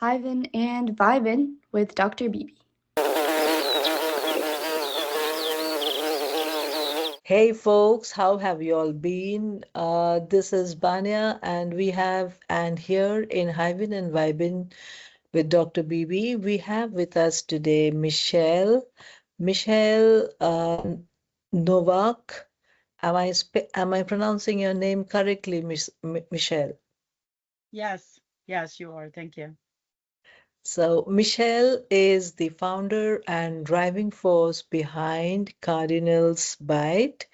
Hivin and Vibin with Dr. Bibi. Hey folks, how have you all been? This is Banya, and here in Hivin and Vibin with Dr. Bibi, we have with us today Michele Novack. Am I pronouncing your name correctly, Michele? Yes, you are. Thank you. So, Michelle is the founder and driving force behind Cardinal Bytes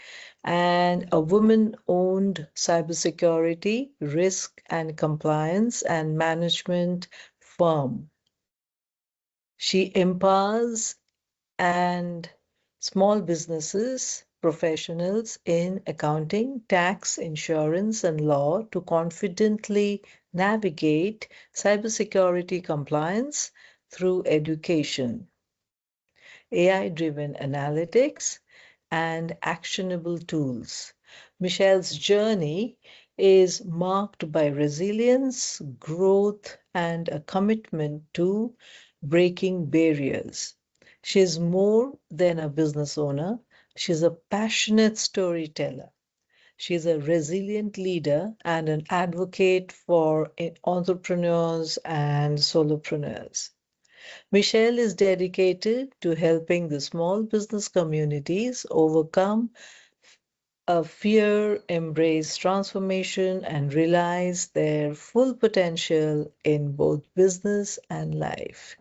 and a woman-owned cybersecurity, risk and compliance and management firm. She empowers and small businesses, professionals in accounting, tax, insurance, and law to confidently navigate cybersecurity compliance through education, AI-driven analytics, and actionable tools. Michelle's journey is marked by resilience, growth, and a commitment to breaking barriers. She's more than a business owner, she's a passionate storyteller. She's a resilient leader and an advocate for entrepreneurs and solopreneurs. Michelle is dedicated to helping the small business communities overcome a fear, embrace transformation, and realize their full potential in both business and life.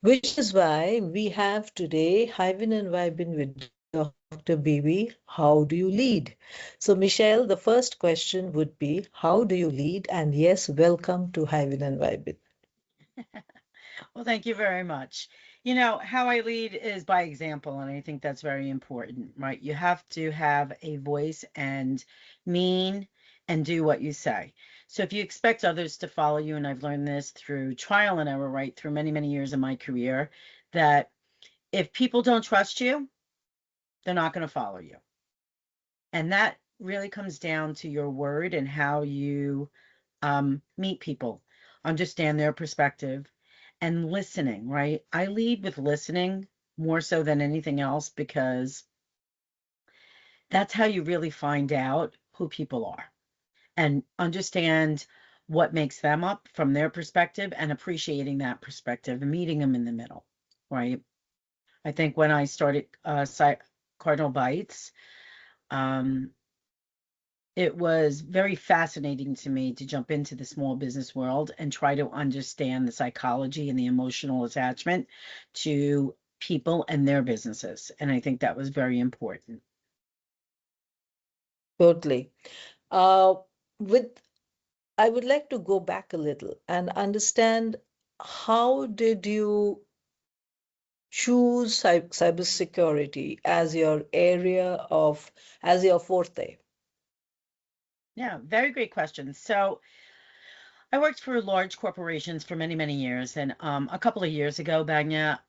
Which is why we have today Hivin and Vibin with Dr. Bibi. How do you lead? So, Michelle, the first question would be, how do you lead? And yes, welcome to Hivin and Vibin. Well, thank you very much. You know, how I lead is by example, and I think that's very important, right? You have to have a voice and mean and do what you say. So if you expect others to follow you, and I've learned this through trial and error, right, through many, many years of my career, that if people don't trust you, they're not going to follow you. And that really comes down to your word and how you meet people, understand their perspective, and listening, right? I lead with listening more so than anything else because that's how you really find out who people are and understand what makes them up from their perspective and appreciating that perspective and meeting them in the middle, right? I think when I started Cardinal Bytes, um, it was very fascinating to me to jump into the small business world and try to understand the psychology and the emotional attachment to people and their businesses. And I think that was very important. Totally. Uh, with I would like to go back a little and understand how did you choose cybersecurity as your as your forte? Yeah, very great question. So I worked for large corporations for many, many years. And a couple of years ago, Banya,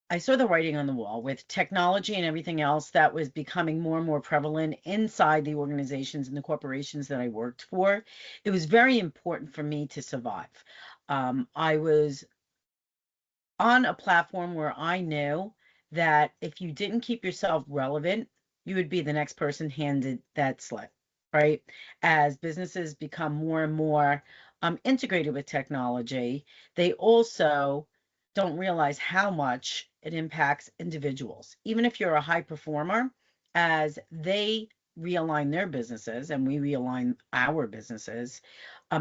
I saw the writing on the wall with technology and everything else that was becoming more and more prevalent inside the organizations and the corporations that I worked for. It was very important for me to survive. I was on a platform where I knew that if you didn't keep yourself relevant, you would be the next person handed that slip, right? As businesses become more and more integrated with technology, they also don't realize how much it impacts individuals. Even if you're a high performer, as they realign their businesses and we realign our businesses,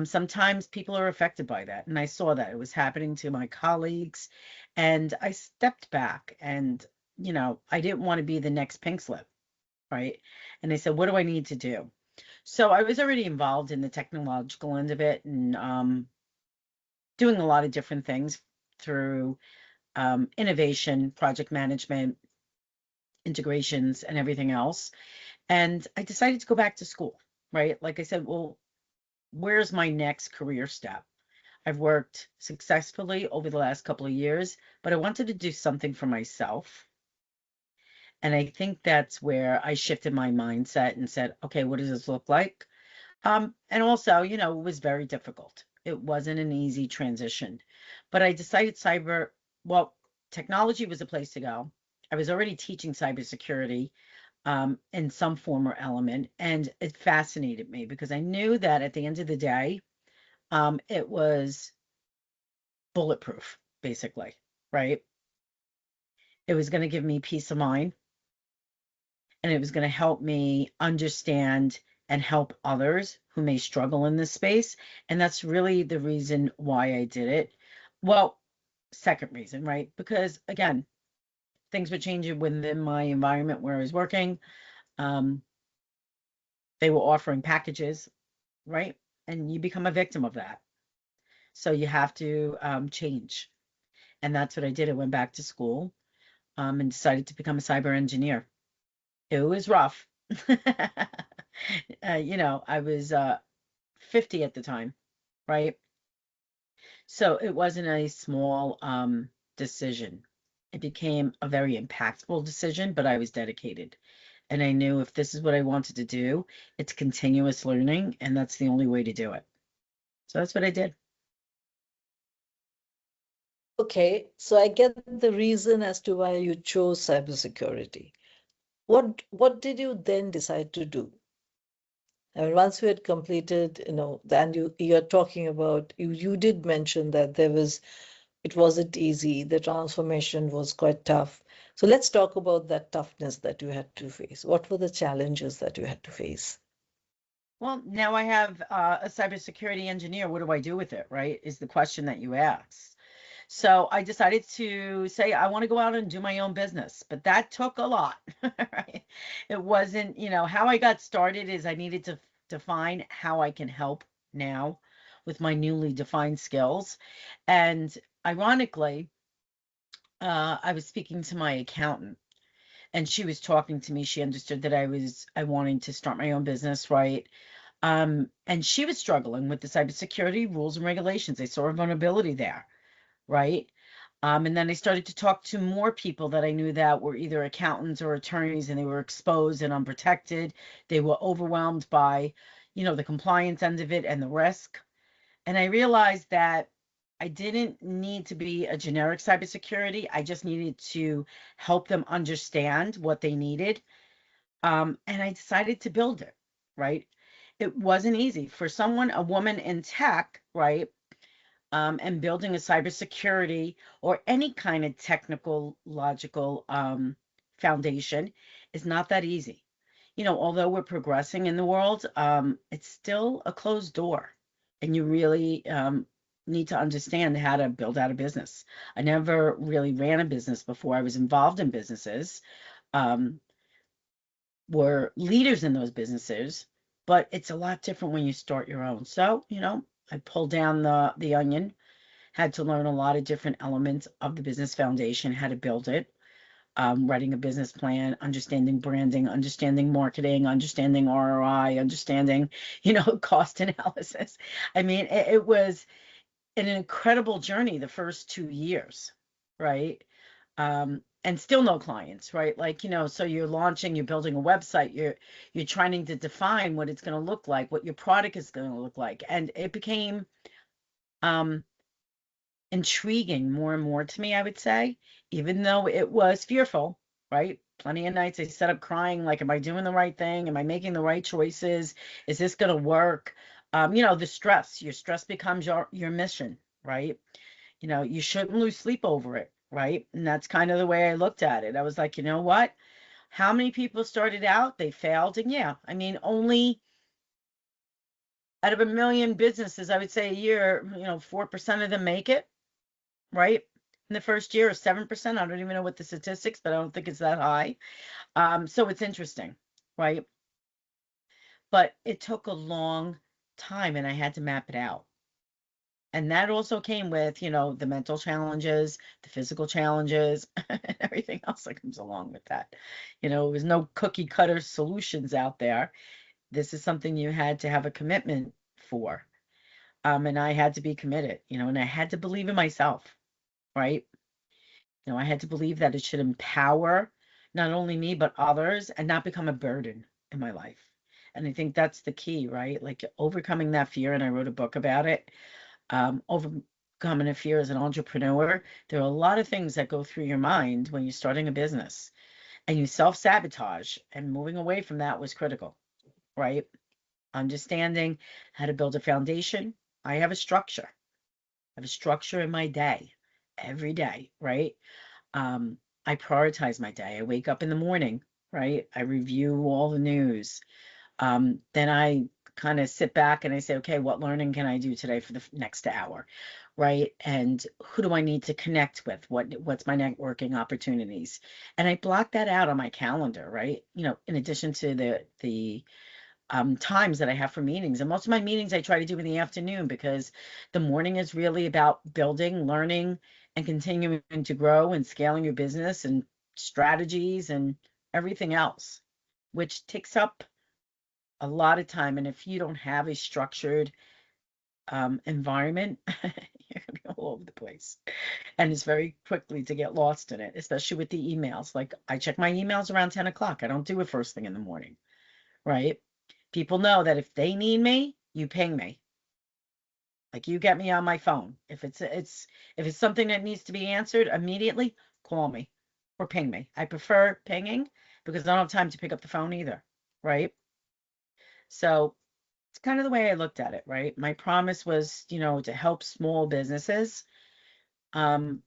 sometimes people are affected by that. And I saw that it was happening to my colleagues. And I stepped back and, I didn't want to be the next pink slip, right? And I said, what do I need to do? So I was already involved in the technological end of it and doing a lot of different things through innovation, project management, integrations, and everything else. And I decided to go back to school, right? Like I said, well, where's my next career step? I've worked successfully over the last couple of years, but I wanted to do something for myself. And I think that's where I shifted my mindset and said, okay, what does this look like? And also, it was very difficult. It wasn't an easy transition, but I decided technology was a place to go. I was already teaching cybersecurity in some form or element, and it fascinated me because I knew that at the end of the day, it was bulletproof, basically, right? It was going to give me peace of mind, and it was going to help me understand and help others who may struggle in this space. And that's really the reason why I did it. Well, second reason, right? Because again, things were changing within my environment where I was working. Um, they were offering packages, right? And you become a victim of that. So you have to change. And that's what I did. I went back to school and decided to become a cyber engineer. It was rough. I was 50 at the time, right? So it wasn't a small decision. It became a very impactful decision, but I was dedicated. And I knew if this is what I wanted to do, it's continuous learning, and that's the only way to do it. So that's what I did. Okay, so I get the reason as to why you chose cybersecurity. What did you then decide to do? And once you had completed, then you're talking about you did mention that it wasn't easy, the transformation was quite tough. So let's talk about that toughness that you had to face. What were the challenges that you had to face? Well, now I have a cybersecurity engineer. What do I do with it, right? Is the question that you asked. So I decided to say I want to go out and do my own business, but that took a lot, right? It wasn't, how I got started is I needed to define how I can help now with my newly defined skills. And ironically, I was speaking to my accountant and she was talking to me. She understood that I wanting to start my own business, right? And she was struggling with the cybersecurity rules and regulations. I saw a vulnerability there, right? And then I started to talk to more people that I knew that were either accountants or attorneys, and they were exposed and unprotected. They were overwhelmed by, the compliance end of it and the risk. And I realized that I didn't need to be a generic cybersecurity. I just needed to help them understand what they needed. And I decided to build it, right? It wasn't easy for a woman in tech, right? And building a cybersecurity or any kind of technical, logical foundation is not that easy. Although we're progressing in the world, it's still a closed door, and you really need to understand how to build out a business. I never really ran a business before. I was involved in businesses, um, were leaders in those businesses, but it's a lot different when you start your own. So, I pulled down the onion, had to learn a lot of different elements of the business foundation, how to build it, writing a business plan, understanding branding, understanding marketing, understanding ROI, understanding, cost analysis. I mean, it was an incredible journey the first 2 years, right? And still no clients, right? Like, so you're launching, you're building a website, you're trying to define what it's going to look like, what your product is going to look like. And it became um intriguing more and more to me, I would say, even though it was fearful, right? Plenty of nights I set up crying, like, am I doing the right thing? Am I making the right choices? Is this going to work? The stress, your stress becomes your mission, right? You shouldn't lose sleep over it, right? And that's kind of the way I looked at it. I was like, you know what? How many people started out? They failed. And yeah, I mean, only out of a million businesses, I would say a year, 4% of them make it, right? In the first year, or 7%. I don't even know what the statistics, but I don't think it's that high. So it's interesting, right? But it took a long time and I had to map it out. And that also came with, the mental challenges, the physical challenges, and everything else that comes along with that. There's no cookie cutter solutions out there. This is something you had to have a commitment for. And I had to be committed, and I had to believe in myself, right? I had to believe that it should empower not only me, but others and not become a burden in my life. And I think that's the key, right? Like overcoming that fear. And I wrote a book about it. overcoming a fear as an entrepreneur. There are a lot of things that go through your mind when you're starting a business, and you self-sabotage, and moving away from that was critical, right? Understanding how to build a foundation. I have a structure. I have a structure in my day, every day, right? I prioritize my day. I wake up in the morning, right? I review all the news. Then I kind of sit back and I say, okay, what learning can I do today for the next hour, right? And who do I need to connect with? What's my networking opportunities? And I block that out on my calendar, right? In addition to the times that I have for meetings. And most of my meetings I try to do in the afternoon, because the morning is really about building, learning, and continuing to grow and scaling your business and strategies and everything else, which takes up a lot of time. And if you don't have a structured environment, you're going to be all over the place. And it's very quickly to get lost in it, especially with the emails. Like, I check my emails around 10 o'clock. I don't do it first thing in the morning, right? People know that if they need me, you ping me. Like, you get me on my phone. If it's something that needs to be answered immediately, call me or ping me. I prefer pinging because I don't have time to pick up the phone either, right? So it's kind of the way I looked at it, right? My promise was, to help small businesses um,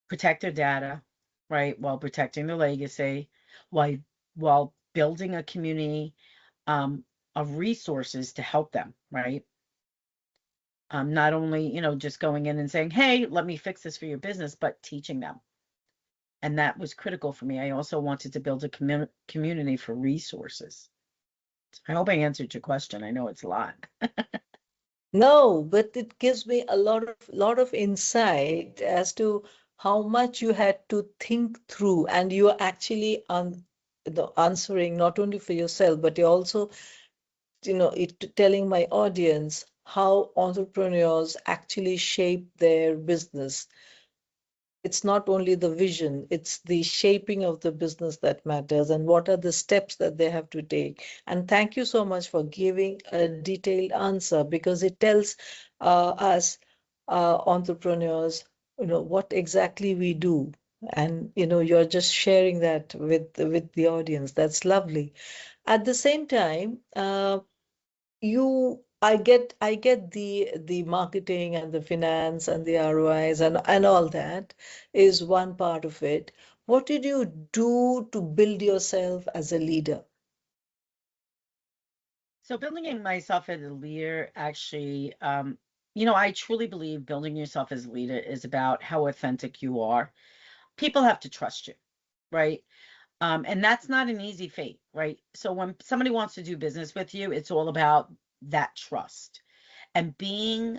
protect their data, right, while protecting their legacy, while while building a community um, of resources to help them, right? Not only, just going in and saying, hey, let me fix this for your business, but teaching them. And that was critical for me. I also wanted to build a community for resources. I hope I answered your question. I know it's a lot. No, but it gives me a lot of insight as to how much you had to think through, and you are actually answering not only for yourself, but you're also, telling my audience how entrepreneurs actually shape their business. It's not only the vision, it's the shaping of the business that matters, and what are the steps that they have to take. And thank you so much for giving a detailed answer, because it tells us entrepreneurs, what exactly we do. And you're just sharing that with the audience. That's lovely. At the same time, I get the marketing and the finance and the ROIs and all that is one part of it. What did you do to build yourself as a leader? So building myself as a leader, actually, I truly believe building yourself as a leader is about how authentic you are. People have to trust you, right? And that's not an easy feat, right? So when somebody wants to do business with you, it's all about that trust and being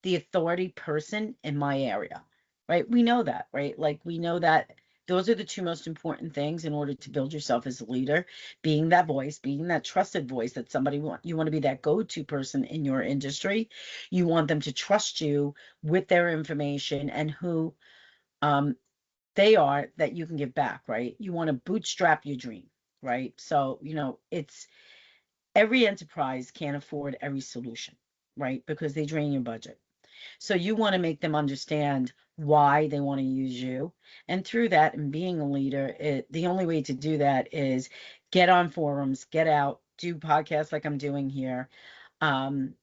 the authority person in my area, right? We know that, right? Like, we know that those are the two most important things in order to build yourself as a leader: being that voice, being that trusted voice that you want to be that go-to person in your industry. You want them to trust you with their information and who um, they are, that you can give back, right? You want to bootstrap your dream, right? So, it's every enterprise can't afford every solution, right? Because they drain your budget. So you want to make them understand why they want to use you. And through that, and being a leader, the only way to do that is get on forums, get out, do podcasts like I'm doing here. Um,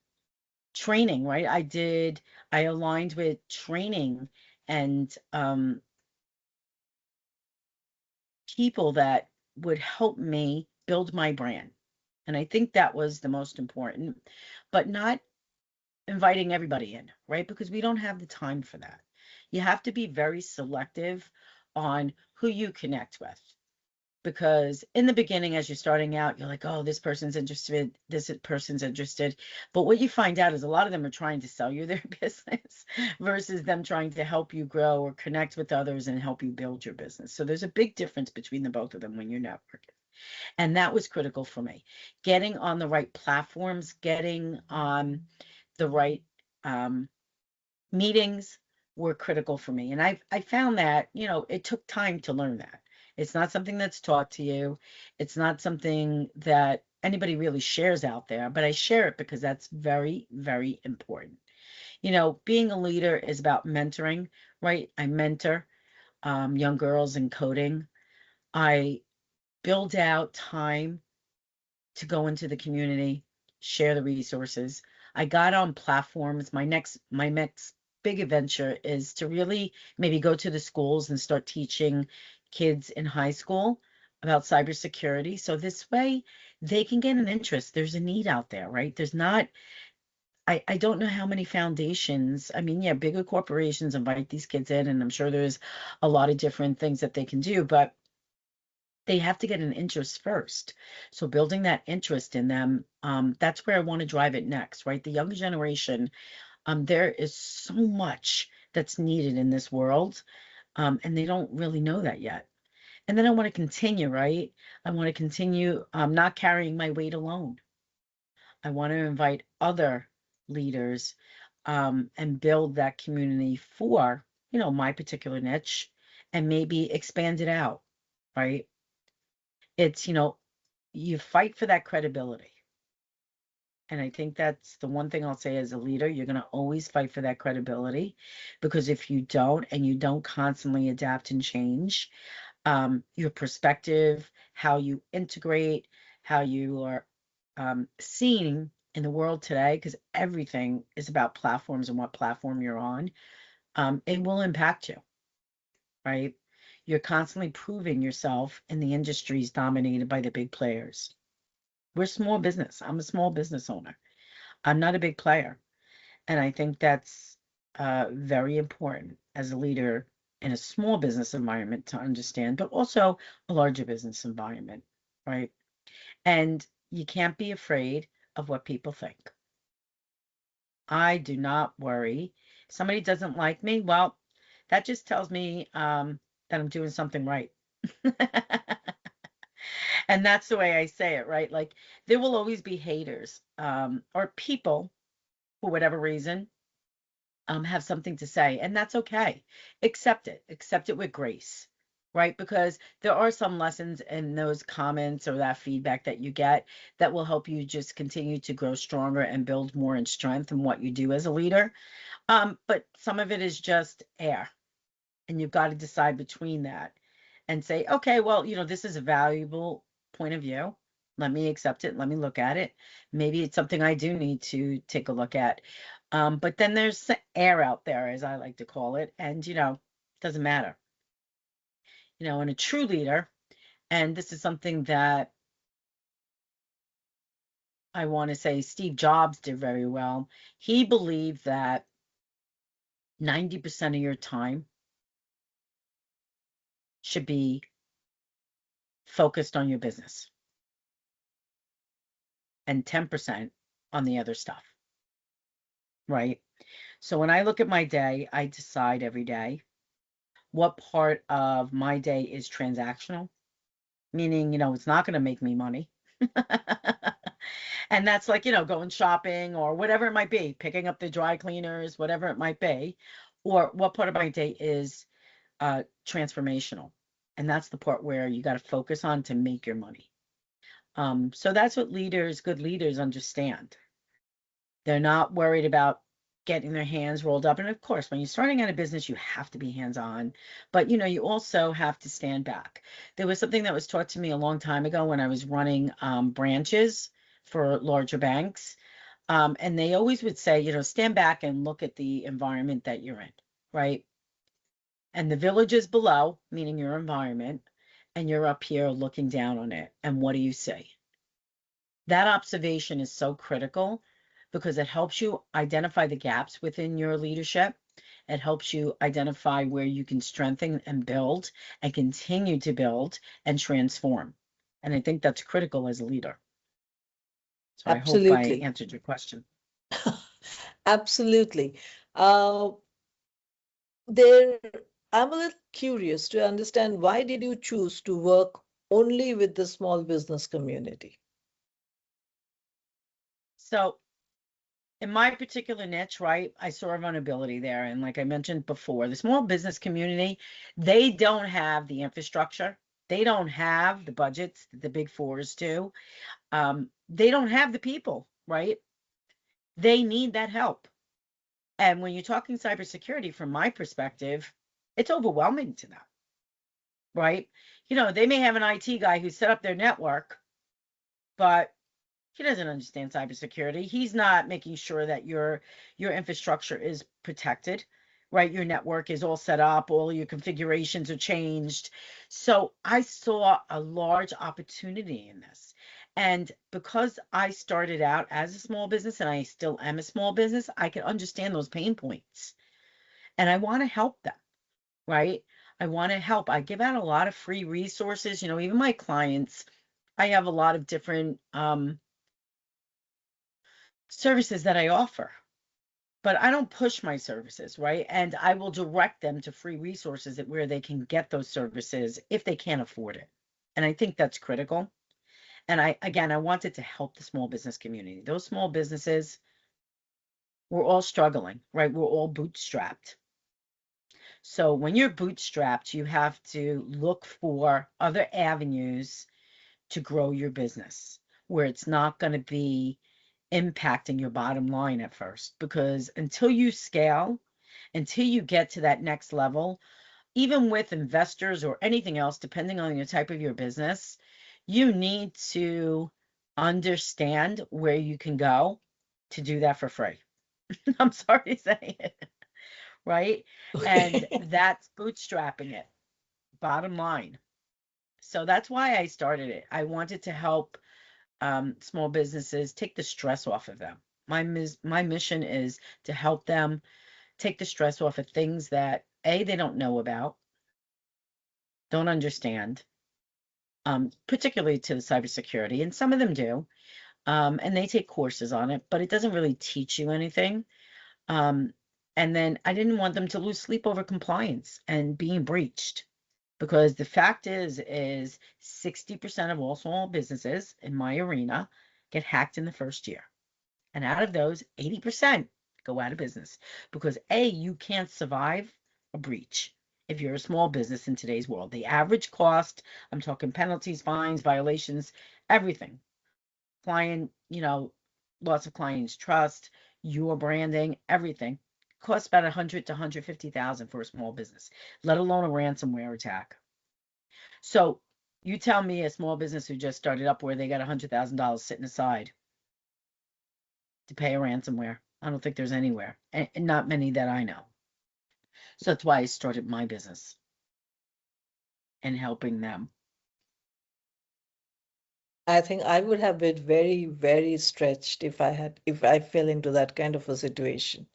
Training, right? I aligned with training and people that would help me build my brand. And I think that was the most important, but not inviting everybody in, right? Because we don't have the time for that. You have to be very selective on who you connect with. Because in the beginning, as you're starting out, you're like, oh, this person's interested, this person's interested. But what you find out is a lot of them are trying to sell you their business versus them trying to help you grow or connect with others and help you build your business. So there's a big difference between the both of them when you're networking. And that was critical for me. Getting on the right platforms, getting on the right meetings were critical for me. And I found that, it took time to learn that. It's not something that's taught to you. It's not something that anybody really shares out there, but I share it because that's very, very important. You know, being a leader is about mentoring, right? I mentor young girls in coding. I build out time to go into the community, share the resources. I got on platforms. My next big adventure is to really maybe go to the schools and start teaching kids in high school about cybersecurity. So this way they can get an interest. There's a need out there, right? There's not I don't know how many foundations. I mean, yeah, bigger corporations invite these kids in, and I'm sure there's a lot of different things that they can do, but they have to get an interest first. So building that interest in them, that's where I want to drive it next, right? The younger generation, there is so much that's needed in this world, and they don't really know that yet. And then I want to continue, right? I want to continue not carrying my weight alone. I want to invite other leaders and build that community for, you know, my particular niche and maybe expand it out, right? It's, you know, you fight for that credibility. And I think that's the one thing I'll say as a leader, you're going to always fight for that credibility because if you don't and you don't constantly adapt and change, your perspective, how you integrate, how you are seen in the world today, because everything is about platforms and what platform you're on, it will impact you, right? You're constantly proving yourself in the industries dominated by the big players. We're small business. I'm a small business owner. I'm not a big player. And I think that's very important as a leader in a small business environment to understand, but also a larger business environment, right? And you can't be afraid of what people think. I do not worry. Somebody doesn't like me, well, that just tells me that I'm doing something right. And that's the way I say it, right? Like there will always be haters or people for whatever reason have something to say, and that's okay. Accept it with grace, right? Because there are some lessons in those comments or that feedback that you get that will help you just continue to grow stronger and build more in strength in what you do as a leader. But some of it is just air, and you've got to decide between that and say, okay, well, you know, this is a valuable point of view. Let me accept it. Let me look at it. Maybe it's something I do need to take a look at. But then there's air out there, as I like to call it. And, you know, it doesn't matter. You know, and a true leader, and this is something that I want to say Steve Jobs did very well. He believed that 90% of your time should be focused on your business and 10% on the other stuff, right? So when I look at my day, I decide every day what part of my day is transactional, meaning, you know, it's not going to make me money. And that's like, you know, going shopping or whatever it might be, picking up the dry cleaners, whatever it might be, or what part of my day is transformational. And that's the part where you got to focus on to make your money. So that's what leaders, good leaders understand. They're not worried about getting their hands rolled up. And of course, when you're starting out a business, you have to be hands-on, but you know, you also have to stand back. There was something that was taught to me a long time ago when I was running branches for larger banks. And they always would say, you know, stand back and look at the environment that you're in, right? And the village is below, meaning your environment, and you're up here looking down on it. And what do you see? That observation is so critical because it helps you identify the gaps within your leadership. It helps you identify where you can strengthen and build and continue to build and transform. And I think that's critical as a leader. So I hope I Absolutely. answered your question. Absolutely. Uh, there, I'm a little curious to understand why did you choose to work only with the small business community? So in my particular niche, right, I saw a vulnerability there. And like I mentioned before, the small business community, they don't have the infrastructure. They don't have the budgets that the big fours do. They don't have the people, right? They need that help. And when you're talking cybersecurity, from my perspective, it's overwhelming to them, right? They may have an IT guy who set up their network, but he doesn't understand cybersecurity. He's not making sure that your infrastructure is protected, right? Your network is all set up, all your configurations are changed. So I saw a large opportunity in this. And because I started out as a small business and I still am a small business, I can understand those pain points. And I want to help them, right? I want to help. I give out a lot of free resources. Even my clients, I have a lot of different services that I offer, but I don't push my services, right? And I will direct them to free resources where they can get those services if they can't afford it. And I think that's critical. And I wanted to help the small business community. Those small businesses, we're all struggling, right? We're all bootstrapped. So when you're bootstrapped, you have to look for other avenues to grow your business where it's not going to be impacting your bottom line at first, because until you scale, until you get to that next level, even with investors or anything else, depending on the type of your business, you need to understand where you can go to do that for free. I'm sorry to say it, right? And Okay. that's bootstrapping it, bottom line. So that's why I started it. I wanted to help small businesses take the stress off of them. My mission is to help them take the stress off of things that they don't know about, don't understand, particularly to the cybersecurity, and some of them do, and they take courses on it, but it doesn't really teach you anything. Um, and then I didn't want them to lose sleep over compliance and being breached, because the fact is 60% of all small businesses in my arena get hacked in the first year. And out of those, 80% go out of business because you can't survive a breach if you're a small business in today's world. The average cost, I'm talking penalties, fines, violations, everything. Client, loss of client's trust, your branding, everything costs about 100 to 150,000 for a small business, let alone a ransomware attack. So you tell me a small business who just started up where they got $100,000 sitting aside to pay a ransomware. I don't think there's anywhere, and not many that I know. So that's why I started my business and helping them. I think I would have been very, very stretched if I fell into that kind of a situation.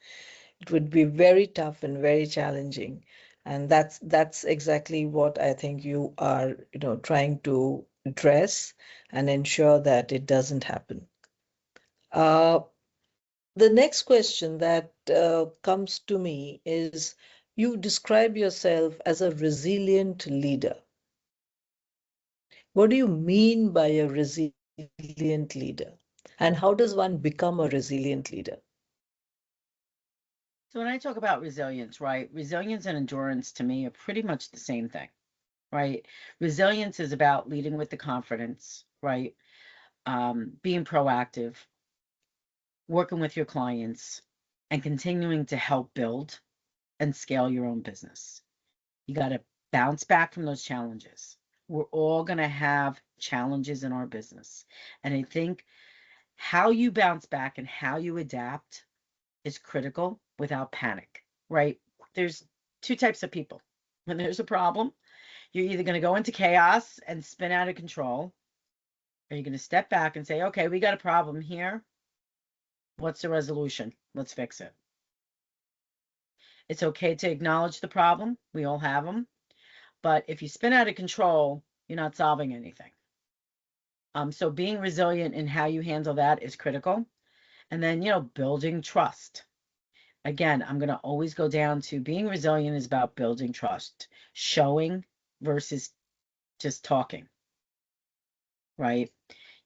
It would be very tough and very challenging. And that's exactly what I think you are, trying to address and ensure that it doesn't happen. Uh, the next question that comes to me is, you describe yourself as a resilient leader. What do you mean by a resilient leader? And how does one become a resilient leader? So when I talk about resilience, right, resilience and endurance to me are pretty much the same thing, right? Resilience is about leading with the confidence, right? Being proactive, working with your clients, and continuing to help build and scale your own business. You got to bounce back from those challenges. We're all going to have challenges in our business. And I think how you bounce back and how you adapt is critical without panic, right? There's two types of people. When there's a problem, you're either going to go into chaos and spin out of control, or you're going to step back and say, okay, we got a problem here. What's the resolution? Let's fix it. It's okay to acknowledge the problem. We all have them. But if you spin out of control, you're not solving anything. So being resilient in how you handle that is critical. And then, building trust. Again, I'm going to always go down to being resilient is about building trust, showing versus just talking, right?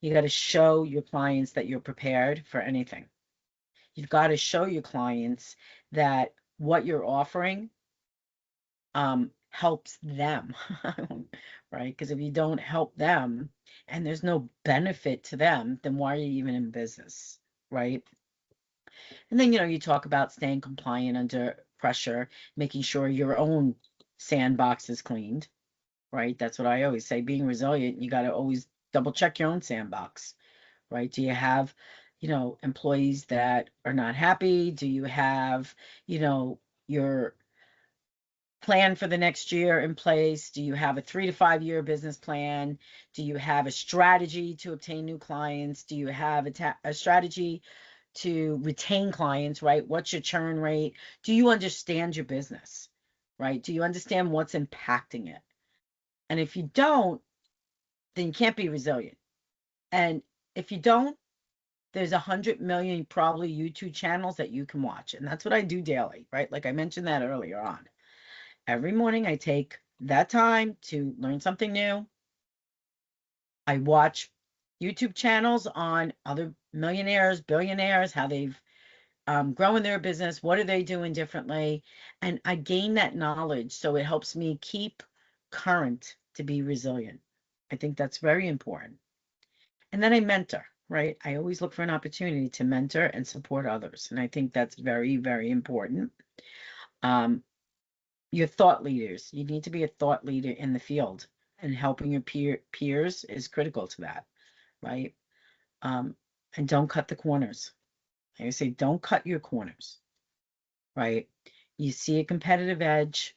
You got to show your clients that you're prepared for anything. You've got to show your clients that what you're offering helps them, right? Because if you don't help them and there's no benefit to them, then why are you even in business, right? And then, you talk about staying compliant under pressure, making sure your own sandbox is cleaned, right? That's what I always say. Being resilient, you got to always double check your own sandbox, right? Do you have, employees that are not happy? Do you have, your plan for the next year in place? Do you have a 3 to 5 year business plan? Do you have a strategy to obtain new clients? Do you have a strategy to retain clients, right? What's your churn rate? Do you understand your business, right? Do you understand what's impacting it? And if you don't, then you can't be resilient. And if you don't, there's 100 million probably YouTube channels that you can watch. And that's what I do daily, right? Like I mentioned that earlier on. Every morning I take that time to learn something new. I watch YouTube channels on other millionaires, billionaires, how they've growing their business. What are they doing differently? And I gain that knowledge. So it helps me keep current to be resilient. I think that's very important. And then I mentor, right? I always look for an opportunity to mentor and support others. And I think that's very, very important. Your thought leaders, you need to be a thought leader in the field, and helping your peers is critical to that, right? And don't cut the corners. I say, don't cut your corners, right? You see a competitive edge.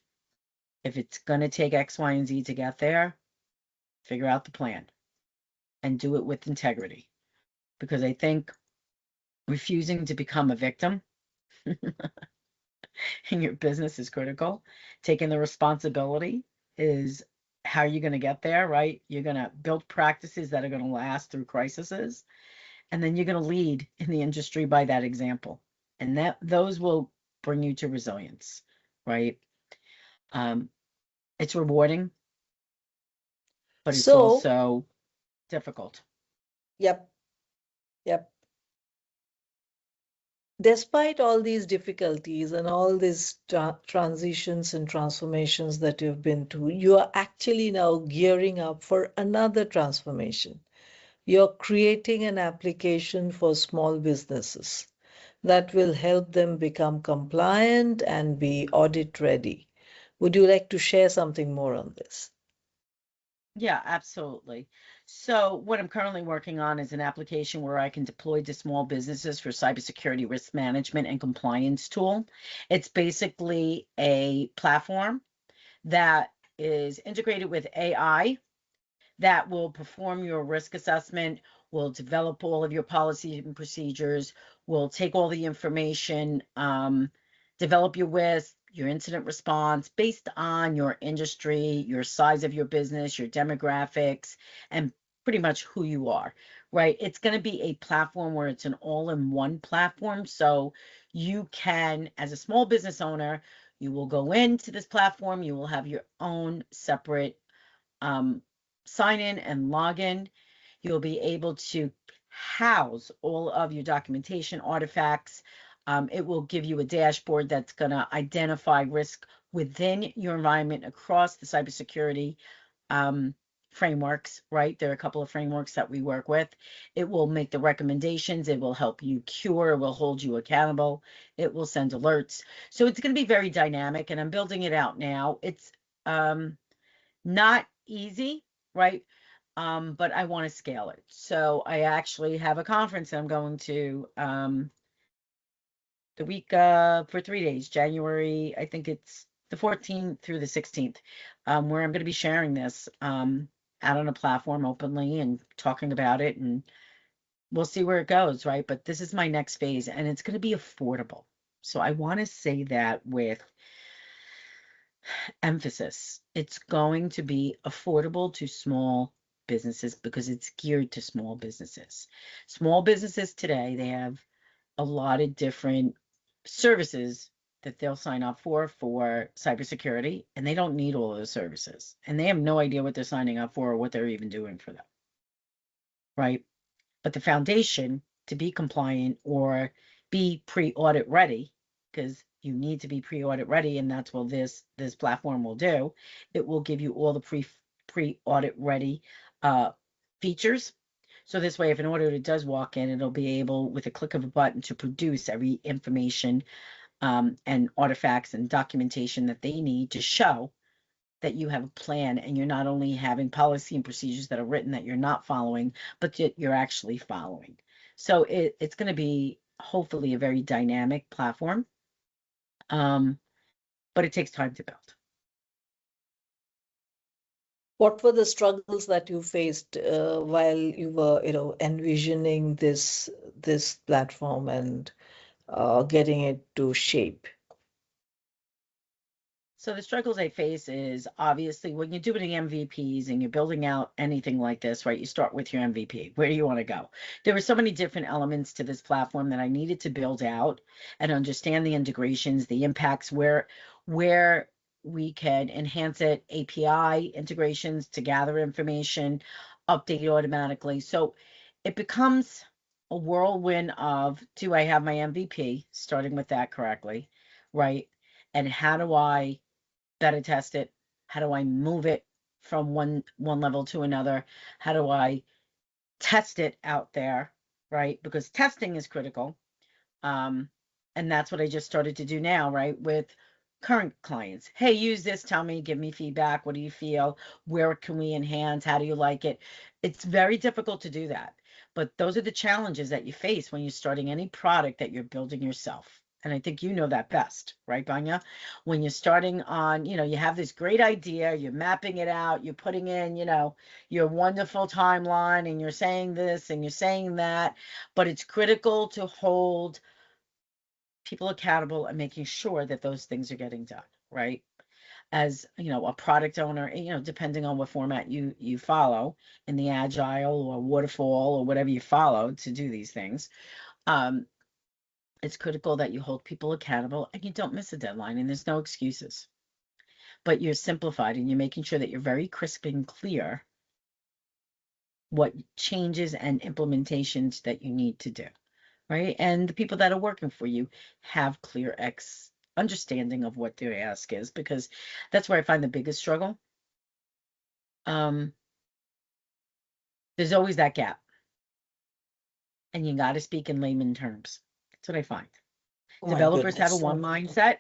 If it's going to take X, Y, and Z to get there, figure out the plan and do it with integrity. Because I think refusing to become a victim in your business is critical. Taking the responsibility is how you're going to get there, right? You're going to build practices that are going to last through crises, and then you're going to lead in the industry by that example. And those will bring you to resilience, right? It's rewarding, but it's So, also difficult. yep. Despite all these difficulties and all these transitions and transformations that you've been through, you are actually now gearing up for another transformation. You're creating an application for small businesses that will help them become compliant and be audit ready. Would you like to share something more on this? Yeah, absolutely. So what I'm currently working on is an application where I can deploy to small businesses for cybersecurity risk management and compliance tool. It's basically a platform that is integrated with AI that will perform your risk assessment, will develop all of your policies and procedures, will take all the information, develop your risk, your incident response based on your industry, your size of your business, your demographics, and pretty much who you are, right? It's going to be a platform where it's an all-in-one platform. So you can, as a small business owner, you will go into this platform, you will have your own separate sign in and log in. You'll be able to house all of your documentation artifacts. It will give you a dashboard that's going to identify risk within your environment across the cybersecurity frameworks, right? There are a couple of frameworks that we work with. It will make the recommendations. It will help you cure. It will hold you accountable. It will send alerts. So it's going to be very dynamic, and I'm building it out now. It's not easy, right? But I want to scale it. So I actually have a conference I'm going to the week for 3 days, January, I think it's the 14th through the 16th, where I'm going to be sharing this out on a platform openly and talking about it, and we'll see where it goes, right? But this is my next phase, and it's going to be affordable. So I want to say that with emphasis. It's going to be affordable to small businesses because it's geared to small businesses. Small businesses today, they have a lot of different services that they'll sign up for cybersecurity, and they don't need all of those services. And they have no idea what they're signing up for or what they're even doing for them, right? But the foundation to be compliant or be pre-audit ready, because you need to be pre-audit ready, and that's what this platform will do. It will give you all the pre-audit ready features. So this way, if an auditor does walk in, it'll be able, with a click of a button, to produce every information and artifacts and documentation that they need to show that you have a plan, and you're not only having policy and procedures that are written that you're not following, but that you're actually following. So it's going to be hopefully a very dynamic platform, but it takes time to build. What were the struggles that you faced while you were, envisioning this platform and getting it to shape? So the struggles I face is obviously when you're doing MVPs and you're building out anything like this, right? You start with your MVP. Where do you want to go? There were so many different elements to this platform that I needed to build out and understand the integrations, the impacts, where we can enhance it, API integrations to gather information, update it automatically. So it becomes a whirlwind of, do I have my MVP? Starting with that correctly, right? And how do I beta test it? How do I move it from one level to another? How do I test it out there, right? Because testing is critical. Um, and that's what I just started to do now, right? With current clients. Hey, use this, tell me, give me feedback. What do you feel? Where can we enhance? How do you like it? It's very difficult to do that. But those are the challenges that you face when you're starting any product that you're building yourself. And I think you know that best, right, Banya? When you're starting on, you have this great idea, you're mapping it out, you're putting in, your wonderful timeline, and you're saying this and you're saying that, but it's critical to hold people accountable and making sure that those things are getting done, right? As a product owner, depending on what format you follow in the agile or waterfall or whatever you follow to do these things, it's critical that you hold people accountable and you don't miss a deadline, and there's no excuses. But you're simplified and you're making sure that you're very crisp and clear what changes and implementations that you need to do, right? And the people that are working for you have clear understanding of what their ask is, because that's where I find the biggest struggle. There's always that gap, and you got to speak in layman terms. That's what I find. Oh my Developers have a goodness. one mindset.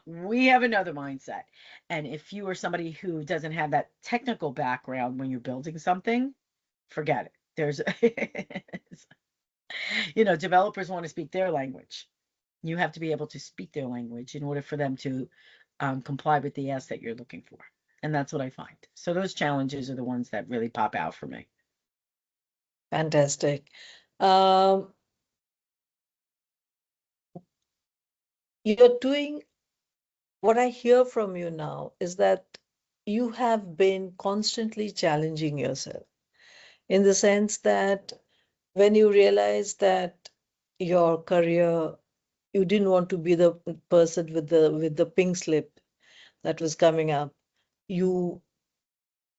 We have another mindset. And if you are somebody who doesn't have that technical background when you're building something, forget it. There's, developers want to speak their language. You have to be able to speak their language in order for them to comply with the ask that you're looking for. And that's what I find. So those challenges are the ones that really pop out for me. Fantastic. You're doing, what I hear from you now is that you have been constantly challenging yourself, in the sense that when you realized that your career, you didn't want to be the person with the pink slip that was coming up, you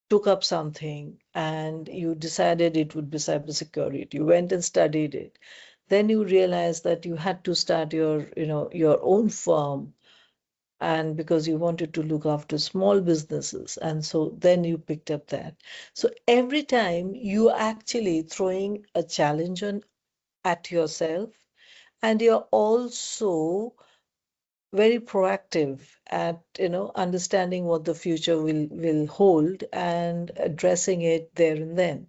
took up something and you decided it would be cybersecurity. You went and studied it. Then you realized that you had to start your own firm, and because you wanted to look after small businesses, and so then you picked up that. So every time you actually throwing a challenge at yourself, and you're also very proactive at understanding what the future will hold and addressing it there and then.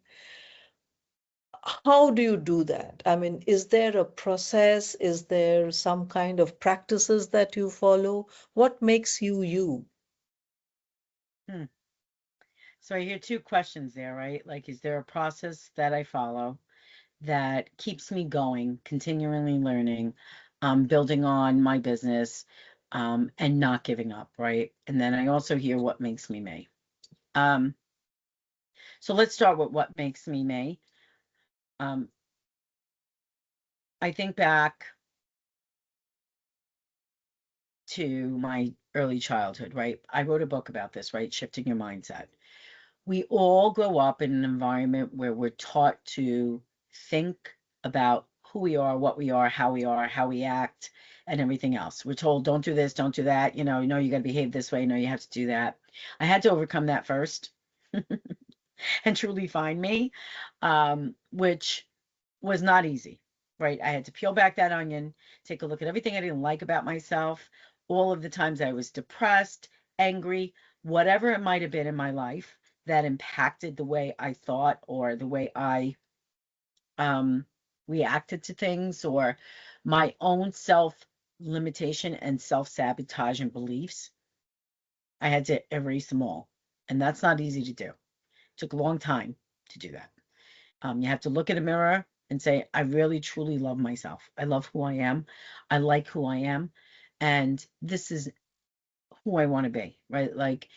How do you do that? I mean, is there a process? Is there some kind of practices that you follow? What makes you you? So I hear two questions there, right? Like, is there a process that I follow that keeps me going, continually learning, building on my business, and not giving up, right? And then I also hear what makes me me. So let's start with what makes me me. I think back to my early childhood, right? I wrote a book about this, right? Shifting your mindset. We all grow up in an environment where we're taught to think about who we are, what we are, how we act, and everything else. We're told, don't do this, don't do that. You got to behave this way. No, you have to do that. I had to overcome that first. and truly find me, which was not easy, right? I had to peel back that onion, take a look at everything I didn't like about myself, all of the times I was depressed, angry, whatever it might have been in my life that impacted the way I thought or the way I reacted to things, or my own self limitation and self sabotage and beliefs. I had to erase them all. And that's not easy to do. It took a long time to do that. You have to look in a mirror and say, I really truly love myself. I love who I am. I like who I am. And this is who I want to be, right? Like,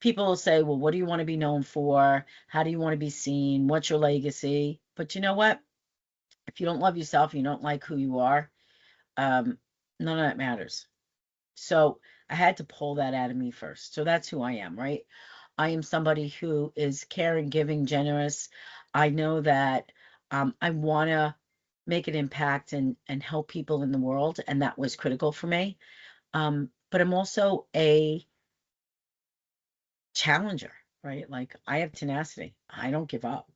people will say, well, what do you want to be known for? How do you want to be seen? What's your legacy? But you know what? If you don't love yourself, you don't like who you are, none of that matters. So I had to pull that out of me first. So that's who I am, right? I am somebody who is caring, giving, generous. I know that I want to make an impact and help people in the world, and that was critical for me. But I'm also a challenger, right? Like, I have tenacity. I don't give up.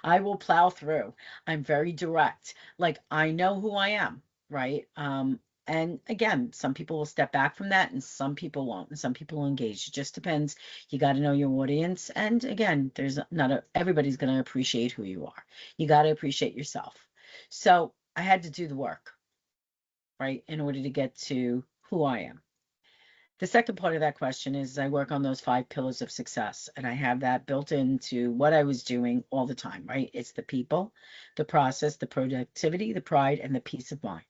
I will plow through. I'm very direct. Like, I know who I am, right? And again, some people will step back from that and some people won't, and some people will engage. It just depends. You got to know your audience. And again, there's not everybody's going to appreciate who you are. You got to appreciate yourself. So I had to do the work, right, in order to get to who I am. The second part of that question is I work on those 5 pillars of success, and I have that built into what I was doing all the time, right? It's the people, the process, the productivity, the pride, and the peace of mind.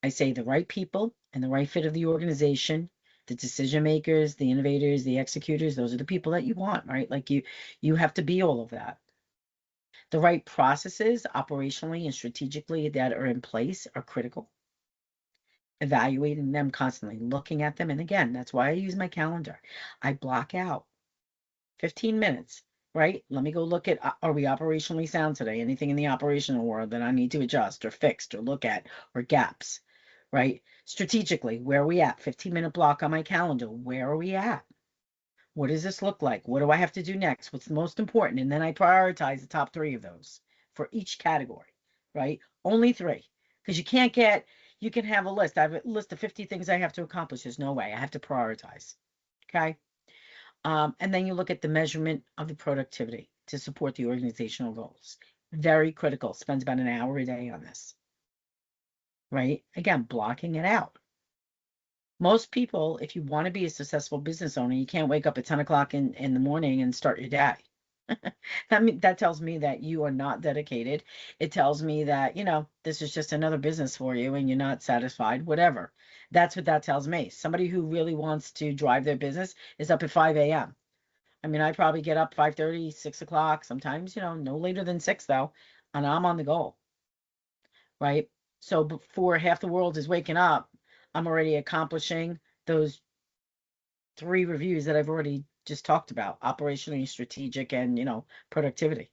I say the right people and the right fit of the organization, the decision makers, the innovators, the executors, those are the people that you want, right? Like, you have to be all of that. The right processes operationally and strategically that are in place are critical. Evaluating them constantly, looking at them. And again, that's why I use my calendar. I block out 15 minutes, right? Let me go look at, are we operationally sound today? Anything in the operational world that I need to adjust or fix or look at, or gaps, right? Strategically, where are we at? 15-minute block on my calendar. Where are we at? What does this look like? What do I have to do next? What's the most important? And then I prioritize the top 3 of those for each category, right? Only 3, because you can have a list. I have a list of 50 things I have to accomplish. There's no way. I have to prioritize. Okay. And then you look at the measurement of the productivity to support the organizational goals. Very critical. Spends about an hour a day on this, right? Again, blocking it out. Most people, if you want to be a successful business owner, you can't wake up at 10 o'clock in the morning and start your day. That tells me that you are not dedicated. It tells me that, this is just another business for you and you're not satisfied, whatever. That's what that tells me. Somebody who really wants to drive their business is up at 5 a.m. I mean, I probably get up 5:30, 6 o'clock, sometimes, no later than 6 though, and I'm on the go, right? So before half the world is waking up, I'm already accomplishing those 3 reviews that I've already just talked about, operationally, strategic, and, productivity.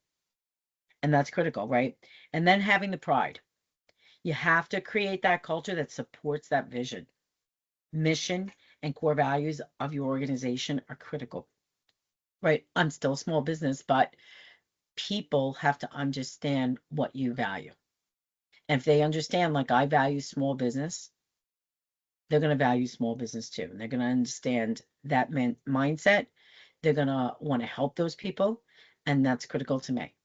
And that's critical, right? And then having the pride. You have to create that culture that supports that vision. Mission and core values of your organization are critical, right? I'm still a small business, but people have to understand what you value. And if they understand, like, I value small business, they're going to value small business too. And they're going to understand that mindset. They're going to want to help those people. And that's critical to me.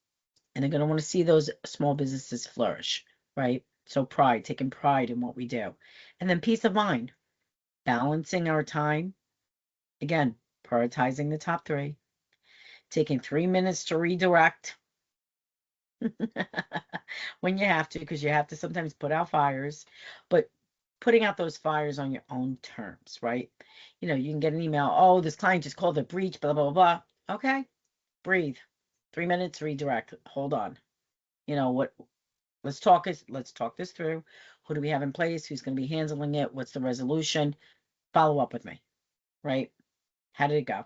And they're going to want to see those small businesses flourish, right? So pride, taking pride in what we do. And then peace of mind, balancing our time. Again, prioritizing the top 3, taking 3 minutes to redirect when you have to, because you have to sometimes put out fires, but putting out those fires on your own terms, right? You can get an email, oh, this client just called a breach, blah, blah, blah. Okay, breathe. 3 minutes, redirect. Hold on. What? Let's talk this through. Who do we have in place? Who's going to be handling it? What's the resolution? Follow up with me, right? How did it go?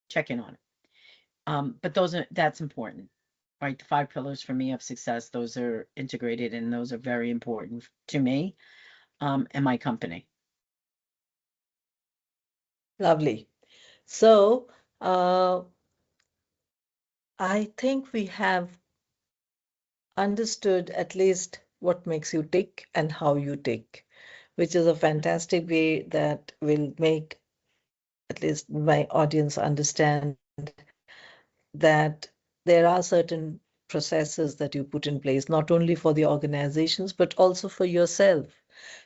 Check in on it. But that's important, right? The 5 pillars for me of success, those are integrated and those are very important to me, and my company. Lovely. So I think we have understood at least what makes you tick and how you tick, which is a fantastic way that will make at least my audience understand that there are certain processes that you put in place, not only for the organizations, but also for yourself.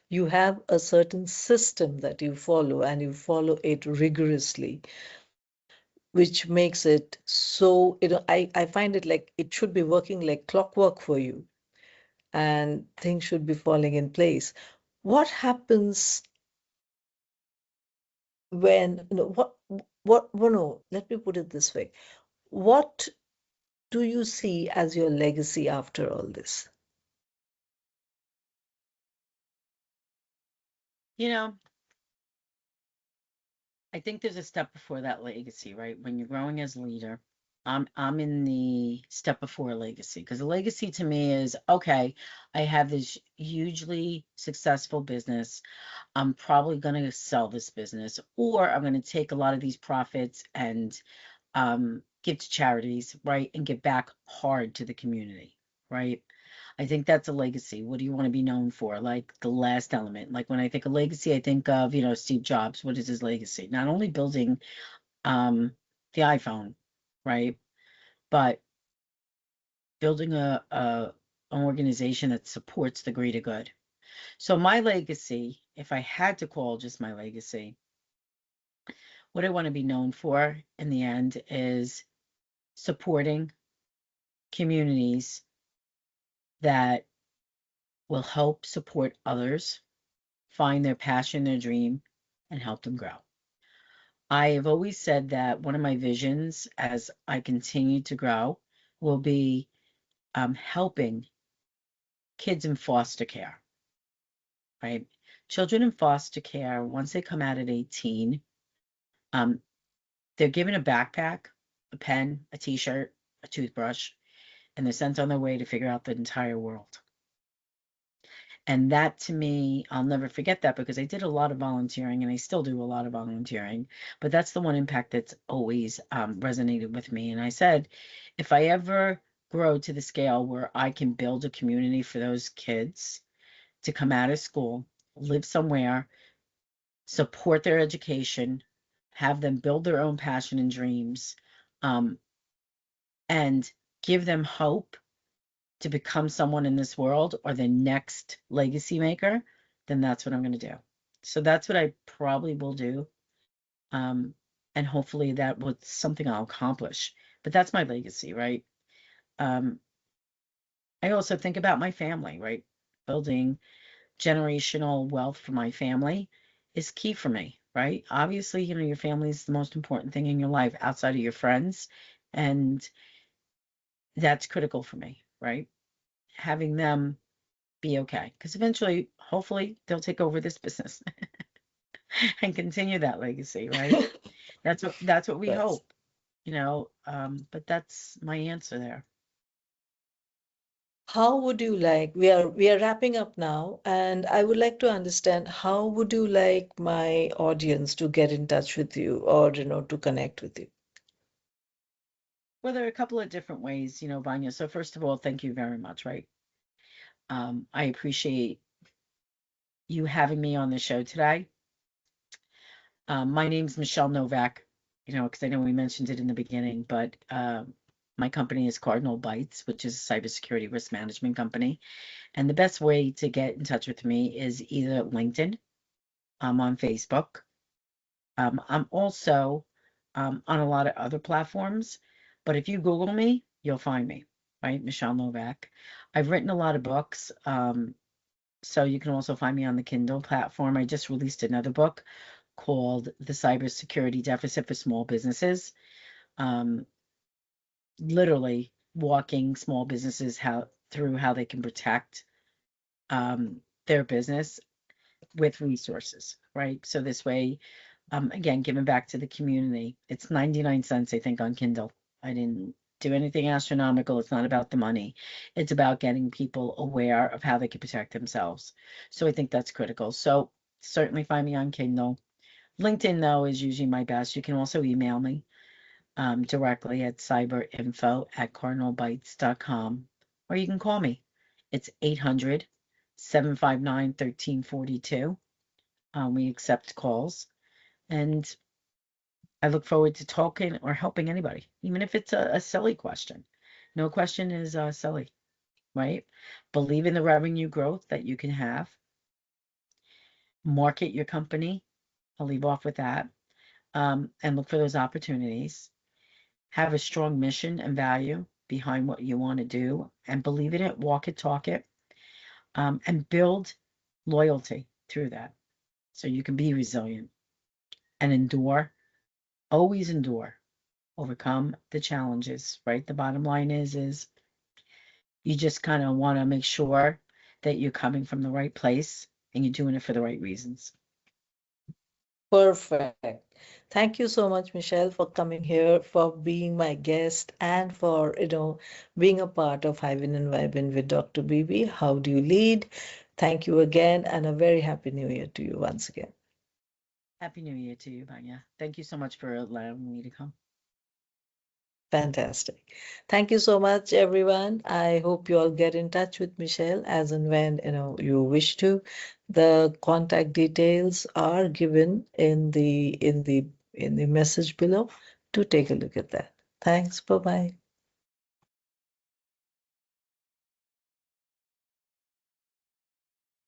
You have a certain system that you follow, and you follow it rigorously, which makes it so, I find it like it should be working like clockwork for you, and things should be falling in place. What happens when, no, well, no, let me put it this way. What do you see as your legacy after all this? You know, I think there's a step before that legacy, right? When you're growing as a leader, I'm in the step before legacy, because a legacy to me is, okay, I have this hugely successful business. I'm probably going to sell this business, or I'm going to take a lot of these profits and give to charities, right? And give back hard to the community, right? I think that's a legacy. What do you want to be known for? Like the last element. Like when I think of legacy, I think of, Steve Jobs. What is his legacy? Not only building the iPhone, right? But building an organization that supports the greater good. So my legacy, if I had to call just my legacy, what I want to be known for in the end is supporting communities that will help support others find their passion, their dream, and help them grow. I have always said that one of my visions as I continue to grow will be helping kids in foster care, right? Children in foster care, once they come out at 18, um, they're given a backpack, a pen, a t-shirt, a toothbrush, and they're sent on their way to figure out the entire world. And that to me, I'll never forget that, because I did a lot of volunteering and I still do a lot of volunteering. But that's the one impact that's always resonated with me. And I said, if I ever grow to the scale where I can build a community for those kids to come out of school, live somewhere, support their education, have them build their own passion and dreams, um, and give them hope to become someone in this world or the next legacy maker, then that's what I'm going to do. So that's what I probably will do. Um, and hopefully that was something I'll accomplish. But that's my legacy, right? Um, I also think about my family, right? Building generational wealth for my family is key for me, right? Obviously, your family is the most important thing in your life outside of your friends. And that's critical for me, right? Having them be okay, because eventually, hopefully, they'll take over this business and continue that legacy, right? That's what we That's hope, but that's my answer there. how would you like, we are wrapping up now, and I would like to understand how would you like my audience to get in touch with you, or to connect with you? Well, there are a couple of different ways, Vanya. So first of all, thank you very much, right? I appreciate you having me on the show today. My name's Michele Novack, because I know we mentioned it in the beginning, but my company is Cardinal Bytes, which is a cybersecurity risk management company. And the best way to get in touch with me is either LinkedIn. I'm on Facebook. I'm also on a lot of other platforms, but if you Google me, you'll find me, right? Michele Novack. I've written a lot of books, so you can also find me on the Kindle platform. I just released another book called The Cybersecurity Deficit for Small Businesses. Um, Literally walking small businesses through how they can protect their business with resources, right? So this way, again, giving back to the community. It's 99 cents, I think, on Kindle. I didn't do anything astronomical. It's not about the money. It's about getting people aware of how they can protect themselves. So I think that's critical. So certainly find me on Kindle. LinkedIn, though, is usually my best. You can also email me directly at cyberinfo@cardinalbytes.com, or you can call me. It's 800-759-1342. We accept calls, and I look forward to talking or helping anybody, even if it's a silly question. No question is silly, right? Believe in the revenue growth that you can have. Market your company. I'll leave off with that. And look for those opportunities. Have a strong mission and value behind what you want to do, and believe in it, walk it, talk it, and build loyalty through that so you can be resilient and endure. Always endure. Overcome the challenges, right? The bottom line is you just kind of want to make sure that you're coming from the right place and you're doing it for the right reasons. Perfect. Thank you so much, Michelle, for coming here, for being my guest, and for being a part of Hivin and Vibin with Dr. Bibi. How do you lead? Thank you again, and a very happy New Year to you once again. Happy New Year to you, Banya. Thank you so much for allowing me to come. Fantastic. Thank you so much, everyone. I hope you all get in touch with Michelle as and when you wish to. The contact details are given in the message below. Do take a look at that. Thanks. Bye-bye.